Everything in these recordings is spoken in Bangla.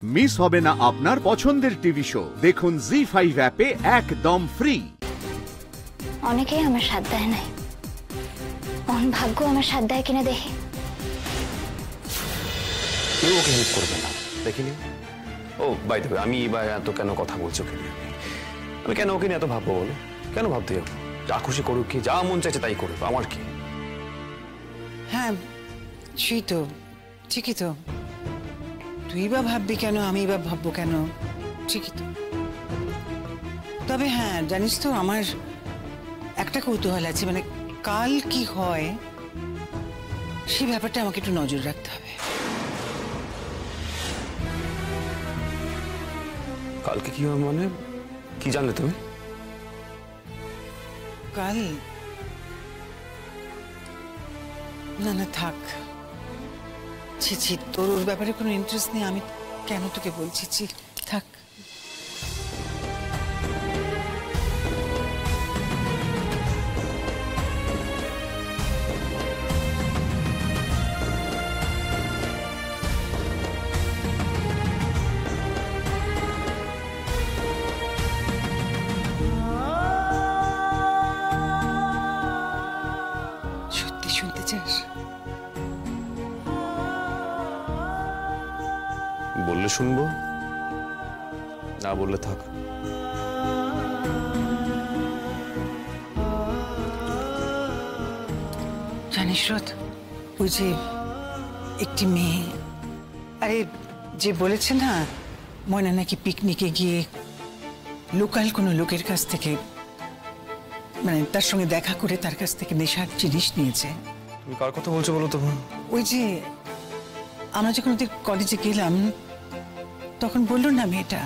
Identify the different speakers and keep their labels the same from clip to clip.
Speaker 1: মিস হবে না আপনার পছন্দের টিভি শো। দেখুন জি5 অ্যাপে একদম ফ্রি।
Speaker 2: অনেকেই আমার সাথ দেয় নাই, অন ভাগ্য আমার সাথ দেয় কিনা দেখি।
Speaker 3: কেউ ওকে হেল্প করবে না, দেখিনি। ও বাই দ্য ওয়ে, আমি এবার এত কেন কথা বলছো ওকে নিয়ে? আমি কেন ওকে নিয়ে এত ভাববো বলো? কেন ভাবতে যাবো? যা খুশি করুক, কি যা মন চাইছে তাই করুক, আমার কি?
Speaker 4: হ্যাঁ সেই তো ঠিকই তো, তুই বা ভাববি কেন, আমি বা ভাববো কেন, ঠিকই তো। তবে হ্যাঁ জানিস তো, আমার একটা কৌতূহল আছে, মানে কাল কি হয় সেই ব্যাপারটা আমাকে একটু নজর রাখতে হবে।
Speaker 3: কালকে কি হবে মানে? কি জানলে তুমি?
Speaker 4: কাল না না থাক, ছি ছি, তোর ওর ব্যাপারে কোনো ইন্টারেস্ট নেই, আমি কেন তোকে বলছি, ছি থাক। সত্যি শুনতে চাস?
Speaker 3: বললে শুনবো, না বললে থাক।
Speaker 4: জানিস রথ, ওই যে একটি মেয়ে, আরে যে বলেছে না ময়না নাকি পিকনিকে গিয়ে লোকাল কোনো লোকের কাছ থেকে, মানে তার সঙ্গে দেখা করে তার কাছ থেকে নেশার জিনিস নিয়েছে।
Speaker 3: তুমি কার কথা বলছো বলো তো?
Speaker 4: ওই যে আমরা যখন ওদের কলেজে গেলাম তখন বললো না মেয়েটা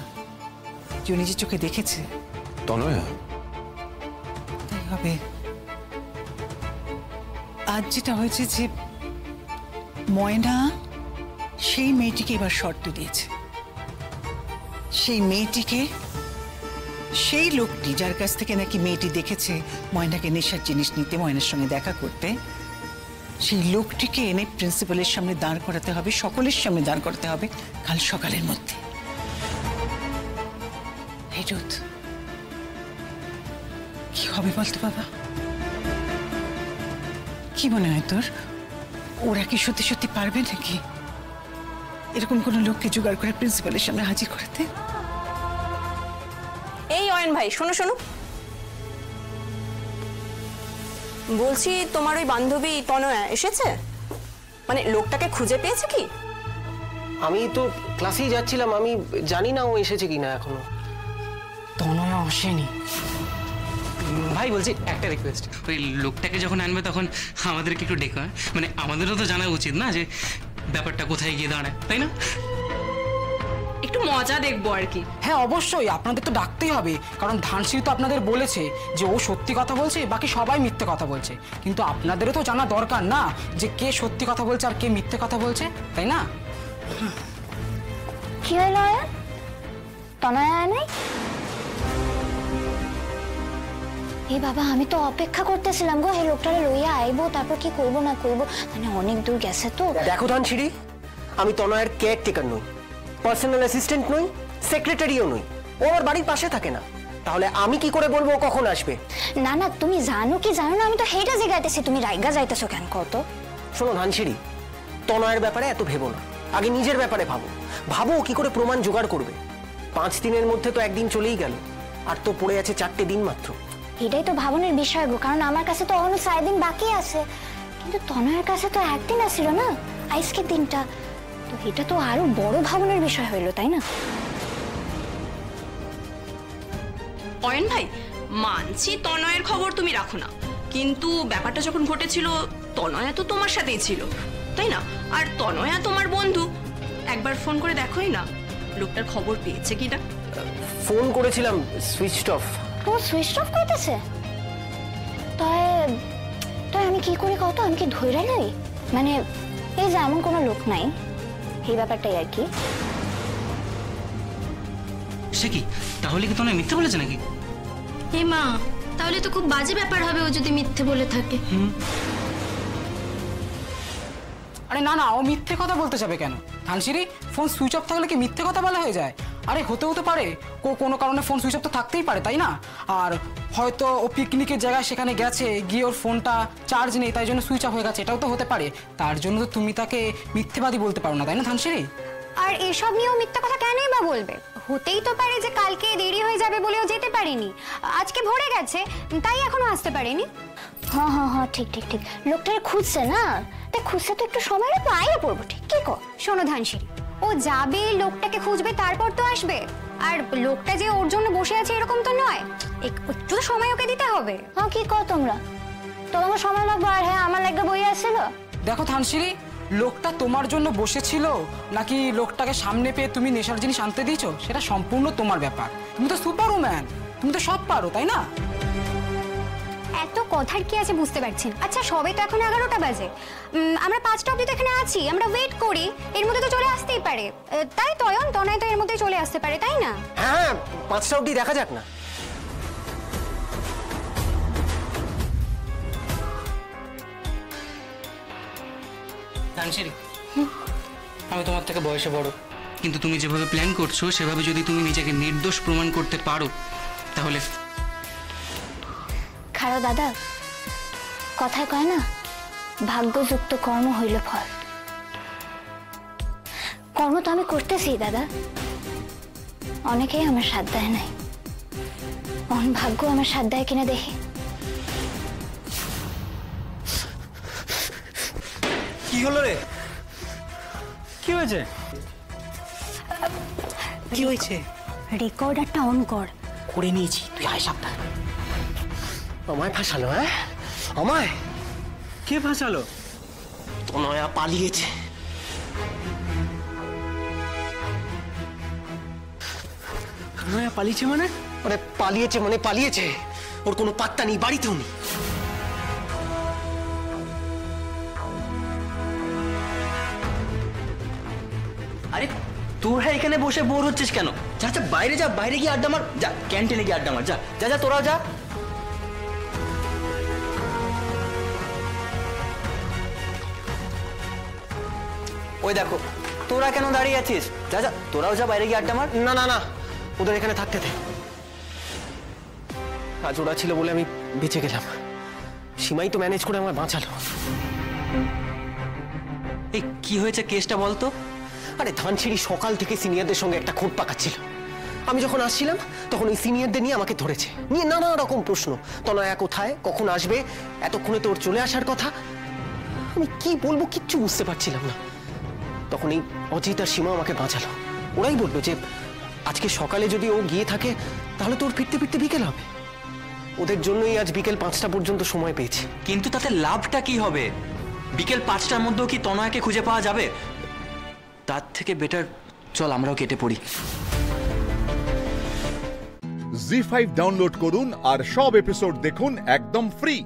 Speaker 4: যে ও নিজের চোখে দেখেছে।
Speaker 3: তনয়া?
Speaker 4: তাই হবে। আজ যেটা হয়েছে যে ময়না সেই মেয়েটিকে এবার শর্ত দিয়েছে, সেই মেয়েটিকে, সেই লোকটি যার কাছ থেকে নাকি মেয়েটি দেখেছে ময়নাকে নেশার জিনিস নিতে, ময়নার সঙ্গে দেখা করতে, সেই লোকটিকে এনে প্রিন্সিপালের সামনে দাঁড় করাতে হবে, সকলের সামনে দাঁড় করাতে হবে কাল সকালের মধ্যে। এই রোদ, কি হবে বলতো বাবা? কি মনে হয় তোর, ওরা কি সত্যি সত্যি পারবে নাকি এরকম কোন লোককে জোগাড় করে প্রিন্সিপালের সামনে হাজির করাতে?
Speaker 5: এই অয়ন ভাই, শোনো শোনো, বলছি তোমার ওই বান্ধবী তনয়া এসেছে? মানে লোকটাকে খুঁজে পেয়েছে কি?
Speaker 6: আমি তো ক্লাসেই যাচ্ছিলাম, আমি জানি না ও এসেছে কিনা এখনো।
Speaker 7: তনয়া আসেনি
Speaker 6: ভাই বলছি একটা রিকোয়েস্ট,
Speaker 7: ওই লোকটাকে যখন আনবে তখন আমাদেরকে একটু ডেকে, মানে আমাদেরও তো জানা উচিত না যে ব্যাপারটা কোথায় গিয়ে দাঁড়ায়, তাই না?
Speaker 5: একটু মজা দেখবো আর কি।
Speaker 8: হ্যাঁ অবশ্যই, আপনাদের তো ডাকতেই হবে, কারণ ধানসিং তো আপনাদের বলেছে যে ও সত্যি কথা বলছে, বাকি সবাই মিথ্যে কথা বলছে। কিন্তু আপনাদেরও তো জানা দরকার না যে কে সত্যি কথা বলছে আর কে মিথ্যে কথা বলছে, তাই না?
Speaker 2: কি হইল অয়ন, তনয়া আয় নাই? এই বাবা, আমি তো অপেক্ষা করতেছিলাম গো, এই লোকটারে লইয়া আইবো, তারপর কি করবো না করবো, মানে অনেক দূর গেছে তো।
Speaker 6: দেখো ধানসিঁড়ি, আমি তনয়ের কেয়ারটেকার নই, পার্সোনাল অ্যাসিস্ট্যান্ট নই, সেক্রেটারিও নই, ও আমার বাড়ির পাশে থাকে না, তাহলে আমি কি করে বলবো ও কখন আসবে?
Speaker 2: না না, তুমি জানো কি জানো না, আমি তো হেইটা জিগাইতেছি, তুমি রাইগা যাইতেছো কেন কত?
Speaker 6: শোনো ধানসিঁড়ি, তনয়ের ব্যাপারে এত ভেবো না, আগে নিজের ব্যাপারে ভাবো। ভাবো কি করে প্রমাণ জোগাড় করবে। 5 দিনের মধ্যে তো একদিন চলেই গেল, আর তো পড়ে আছে 4টে দিন মাত্র।
Speaker 2: এটাই তো ভাবনের বিষয় গো, কারণ আমার কাছে তো অন্য 4 দিন বাকি আছে, কিন্তু তনয়ের কাছে তো একদিন আসছিল না, আজকের দিনটা, তো এটা তো আরো বড় ভাবনের বিষয় হইলো, তাই না?
Speaker 5: অয়ন ভাই, মানছি তনয়ের খবর তুমি রাখো না, কিন্তু ব্যাপারটা যখন ঘটেছিল তনয়া তো তোমার সাথেই ছিল, তাই না? আর তনয়া তোমার বন্ধু, একবার ফোন করে দেখোই না লোকটার খবর পেয়েছে কিনা।
Speaker 6: ফোন করেছিলাম, সুইচড অফ।
Speaker 2: ও সুইচ অফ করতেছে? তাই তাই আমি কি করি কত, আমি কি ধইরা লই? মানে এই যে এমন কোনো লোক নাই, এই ব্যাপারটাই আর কি।
Speaker 7: সে কি, তাহলে কি তনয়া মিথ্যে বলেছে নাকি?
Speaker 9: হে মা, তাহলে তো খুব বাজে ব্যাপার হবে ও যদি মিথ্যে বলে থাকে।
Speaker 8: আরে না না, ও মিথ্যে কথা বলতে যাবে কেন? ধানসিঁড়ি, ফোন সুইচ অফ থাকলে কি মিথ্যে কথা বলা হয়ে যায়? আরে হতে পারে কোনো কারণে ফোন সুইচ অফ তো থাকতেই পারে, তাই না? আর হয়তো ও পিকনিকের জায়গায় সেখানে গেছে, গিয়ে ওর ফোনটা চার্জ নেই, তাই জন্য সুইচ অফ হয়ে গেছে, এটাও তো হতে পারে। তার জন্য তো তুমি তাকে মিথ্যেবাদী বলতে পারো না, তাই না ধানসিঁড়ি?
Speaker 2: আর এসব নিয়েও মিথ্যা কথা কেনই বা বলবে? হতেই তো পারে যে কালকে দেরি হয়ে যাবে বলেও যেতে পারিনি, আজকে ভরে গেছে তাই এখনো আসতে পারেনি। হ্যাঁ ঠিক লোকটারে খুঁজছে না, তাই খুঁজছে তো একটু সময় লাগবে, আইয়া পড়বো ঠিক। কি কো? শোনো ধানসিঁড়ি, ও যাবে, লোকটাকে খুঁজবে, তারপর তো আসবে। আর লোকটা যে ওর জন্য বসে আছে এরকম তো নয়, একটু তো সময় ওকে দিতে হবে। হ্যাঁ কি কো তোমরা? তোমার সময় লাগবে আর হ্যাঁ আমার লাগবে বই আসছিল।
Speaker 8: দেখো ধানসিঁড়ি, লোকটা তোমার জন্য বসেছিল নাকি লোকটাকে সামনে পেয়ে তুমি নেশার জিনিস আনতে দিয়েছো, সেটা সম্পূর্ণ তোমার ব্যাপার। তুমি তো সুপারম্যান, তুমি তো সব পারো, তাই না?
Speaker 2: এত কথার কি আছে বুঝতে পারছেন? আচ্ছা সবে তো এখন 11টা বাজে, আমরা 5টা অবধি তো এখানে আছি, আমরা ওয়েট করি, এর মধ্যে তো চলে আসতেই পারে। তাই তনয় তো এর মধ্যে চলে আসতে পারে, তাই না?
Speaker 6: হ্যাঁ 5টা অবধি দেখা যাক না।
Speaker 7: ধানসিঁড়ি, আমি তোমার থেকে বয়সে বড়, কিন্তু তুমি যেভাবে প্ল্যান করছো সেভাবে যদি তুমি নিজেকে নির্দোষ প্রমাণ করতে পারো তাহলে।
Speaker 2: খারো দাদা, কথায় কয় না, ভাগ্যযুক্ত কর্ম হইল ফল। কর্ম তো আমি করতেছি দাদা, অনেকেই আমার সাথ দেয় নাই, অন ভাগ্য আমার সাথ দেয় কিনা দেখি।
Speaker 6: কি হলো রে?
Speaker 8: কি হয়েছে?
Speaker 6: কি হয়েছে?
Speaker 2: রেকর্ডারটা অন কর।
Speaker 6: করে নিয়েছি, তুই আয় সাবধান। আমায় ফাঁসালো? হ্যাঁ আমায়?
Speaker 8: কে ফাঁসালো?
Speaker 6: তনয়া পালিয়েছে।
Speaker 8: তনয়া পালিয়েছে মানে?
Speaker 6: পালিয়েছে, ওর কোনো পাত্তা নেই, বাড়িতেও নেই।
Speaker 10: আরে তোরা এখানে বসে বোর হচ্ছিস কেন? যা বাইরে যা, বাইরে গিয়ে আড্ডা মার, যা ক্যান্টিনে গিয়ে আড্ডা মার, যা তোরা যা। ওই দেখো তোরা কেন দাঁড়িয়ে আছিস? যা তোরাও যা, বাইরে গিয়ে আড্ডা মার।
Speaker 6: না ওদের এখানে থাকতে দে। আজ ওরা ছিল বলে আমি বেঁচে গেলাম, সীমাই তো ম্যানেজ করে আমার বাঁচালো।
Speaker 10: এই কি হয়েছে কেসটা বলতো?
Speaker 6: আরে ধানসিঁড়ি সকাল থেকে সিনিয়রদের সঙ্গে একটা খোঁট পাকাচ্ছিল। আমি যখন আসছিলাম তখন ওই সিনিয়রদের নিয়ে আমাকে ধরেছে, নিয়ে নানা রকম প্রশ্ন। তনয়া কোথায়, কখন আসবে, এতক্ষণে তোর চলে আসার কথা। আমি কি বলবো কিচ্ছু বুঝতে পারছিলাম না। তখন এই অজিত আর সীমা আমাকে বাঁচালো। ওরাই বললো যে আজকে সকালে যদি ও গিয়ে থাকে তাহলে তোর ফিরতে ফিরতে বিকেল হবে। ওদের জন্যই আজ বিকেল 5টা পর্যন্ত সময় পেয়েছি।
Speaker 10: কিন্তু তাতে লাভটা কি হবে? বিকেল 5টার মধ্যেও কি তনয়াকে খুঁজে পাওয়া যাবে? তার থেকে বেটার চল আমরাও কেটে পড়ি।
Speaker 1: জি5 ডাউনলোড করুন আর সব এপিসোড দেখুন একদম ফ্রি।